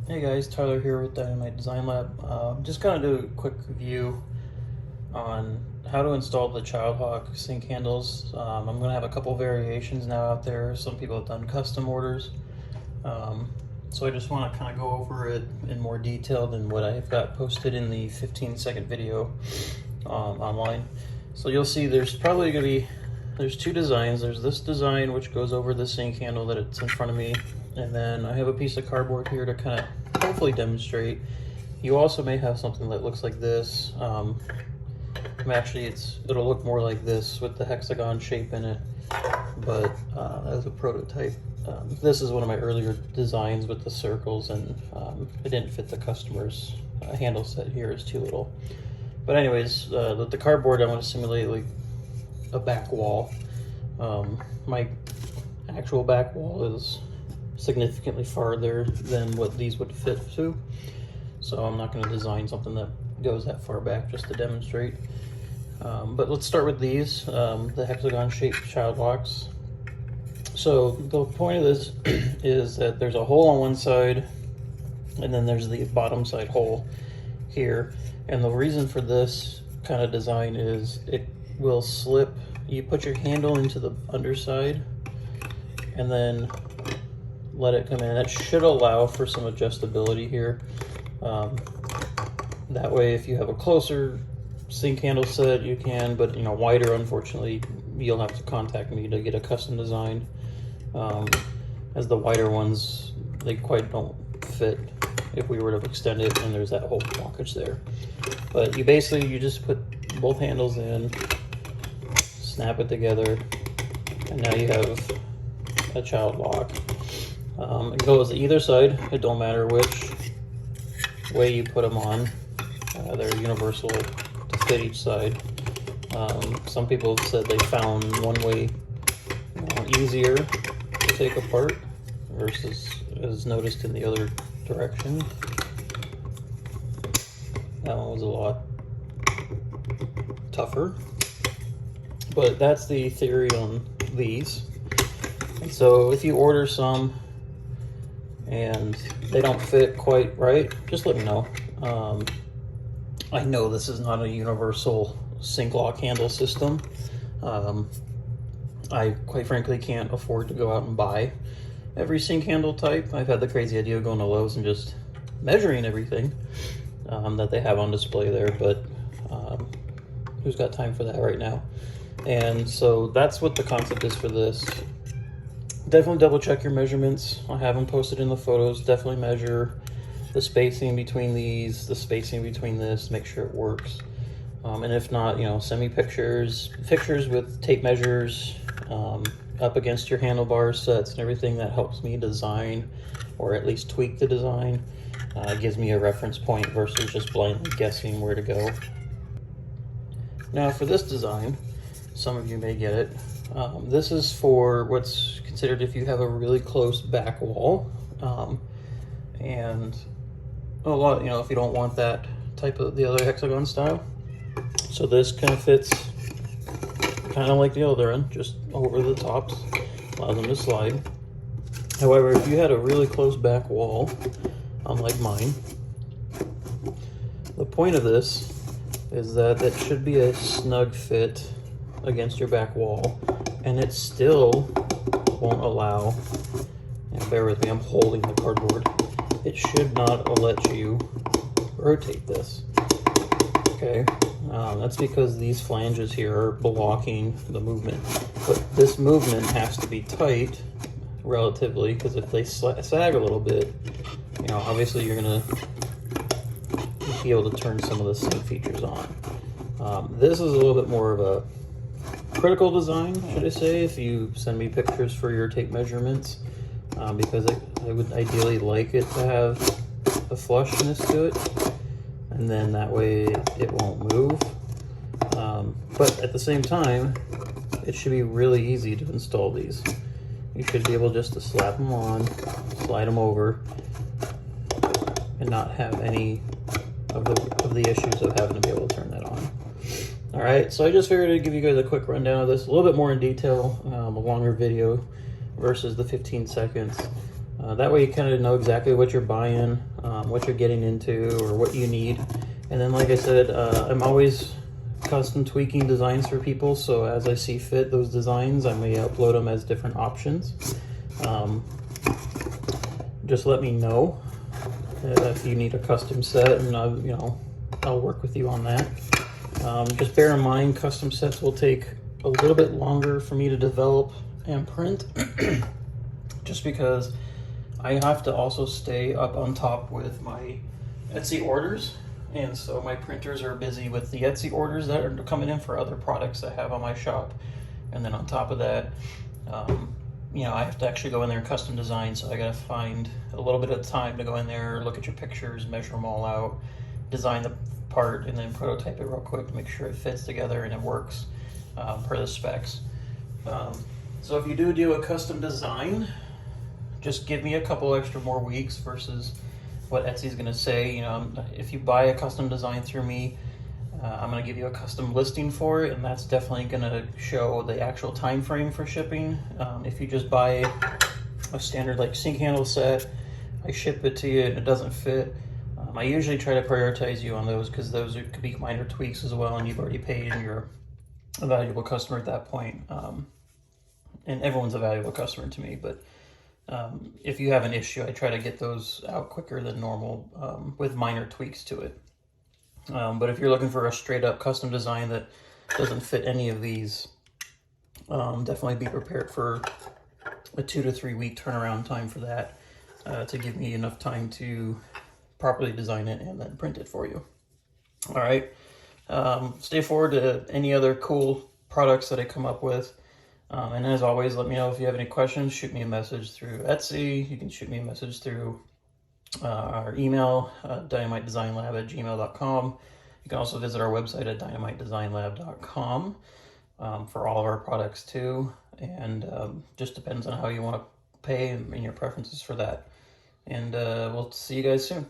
Hey guys, Tyler here with Dynamite Design Lab. Just gonna do a quick review on how to install the Childlock sink handles. I'm gonna have a couple variations now out there. Some people have done custom orders. So I just wanna kind of go over it in more detail than what I've got posted in the 15-second video online. So you'll see there's probably gonna be, there's two designs. There's this design which goes over the sink handle that it's in front of me. And then I have a piece of cardboard here to kind of hopefully demonstrate. You also may have something that looks like this. Actually, it'll look more like this with the hexagon shape in it, but as a prototype. This is one of my earlier designs with the circles, and it didn't fit the customer's handle set here. It's too little. But anyways, the cardboard, I want to simulate like a back wall. My actual back wall is significantly farther than what these would fit to, so I'm not going to design something that goes that far back just to demonstrate. But let's start with these, the hexagon shaped Childlocks. So the point of this is that there's a hole on one side and then there's the bottom side hole here, and the reason for this kind of design is it will slip. You put your handle into the underside and then let it come in. That should allow for some adjustability here. That way, if you have a closer sink handle set, you can, but wider, unfortunately, you'll have to contact me to get a custom design. As the wider ones, they quite don't fit if we were to extend it, and there's that whole blockage there. But you just put both handles in, snap it together, and now you have a Childlock. It goes either side. It don't matter which way you put them on. They're universal to fit each side. Some people have said they found one way easier to take apart versus as noticed in the other direction. That one was a lot tougher. But that's the theory on these. And so if you order some and they don't fit quite right, just let me know. I know this is not a universal sink lock handle system. I quite frankly can't afford to go out and buy every sink handle type. I've had the crazy idea of going to Lowe's and just measuring everything that they have on display there, but who's got time for that right now? And so that's what the concept is for this. Definitely double check your measurements. I have them posted in the photos. Definitely measure the spacing between these, the spacing between this, make sure it works. And if not, send me pictures with tape measures up against your handlebar sets and everything. That helps me design, or at least tweak the design. It gives me a reference point versus just blindly guessing where to go. Now for this design, some of you may get it. This is for what's considered if you have a really close back wall, and a lot, if you don't want that type of the other hexagon style. So this kind of fits kind of like the other one, just over the tops, allows them to slide. However, if you had a really close back wall, unlike mine, the point of this is that it should be a snug fit against your back wall, and it still won't allow, and bear with me, I'm holding the cardboard, it should not let you rotate this. Okay, that's because these flanges here are blocking the movement, but this movement has to be tight relatively, because if they sag a little bit, obviously you're gonna be able to turn some of the sink features on. This is a little bit more of a critical design, should I say, if you send me pictures for your tape measurements, because I would ideally like it to have a flushness to it, and then that way it won't move. But at the same time, it should be really easy to install these. You should be able just to slap them on, slide them over, and not have any of the issues of having to be able to turn that on. All right, so I just figured I'd give you guys a quick rundown of this, a little bit more in detail, a longer video versus the 15 seconds. That way you kind of know exactly what you're buying, what you're getting into, or what you need. And then, like I said, I'm always custom tweaking designs for people, so as I see fit those designs, I may upload them as different options. Just let me know if you need a custom set, and I'll work with you on that. Just bear in mind, custom sets will take a little bit longer for me to develop and print, just because I have to also stay up on top with my Etsy orders. And so my printers are busy with the Etsy orders that are coming in for other products I have on my shop. And then on top of that, I have to actually go in there and custom design. So I got to find a little bit of time to go in there, look at your pictures, measure them all out, design the part, and then prototype it real quick to make sure it fits together and it works per the specs. So if you do a custom design, just give me a couple extra more weeks versus what Etsy's gonna say. If you buy a custom design through me, I'm gonna give you a custom listing for it, and that's definitely gonna show the actual time frame for shipping. If you just buy a standard like sink handle set, I ship it to you and it doesn't fit, I usually try to prioritize you on those, because those could be minor tweaks as well, and you've already paid and you're a valuable customer at that point. And everyone's a valuable customer to me, but if you have an issue, I try to get those out quicker than normal with minor tweaks to it. But if you're looking for a straight up custom design that doesn't fit any of these, definitely be prepared for a 2 to 3 week turnaround time for that, to give me enough time to properly design it and then print it for you. All right. Stay forward to any other cool products that I come up with. And as always, let me know if you have any questions. Shoot me a message through Etsy. You can shoot me a message through our email, dynamitedesignlab@gmail.com. You can also visit our website at dynamitedesignlab.com for all of our products too. And just depends on how you want to pay and your preferences for that. And we'll see you guys soon.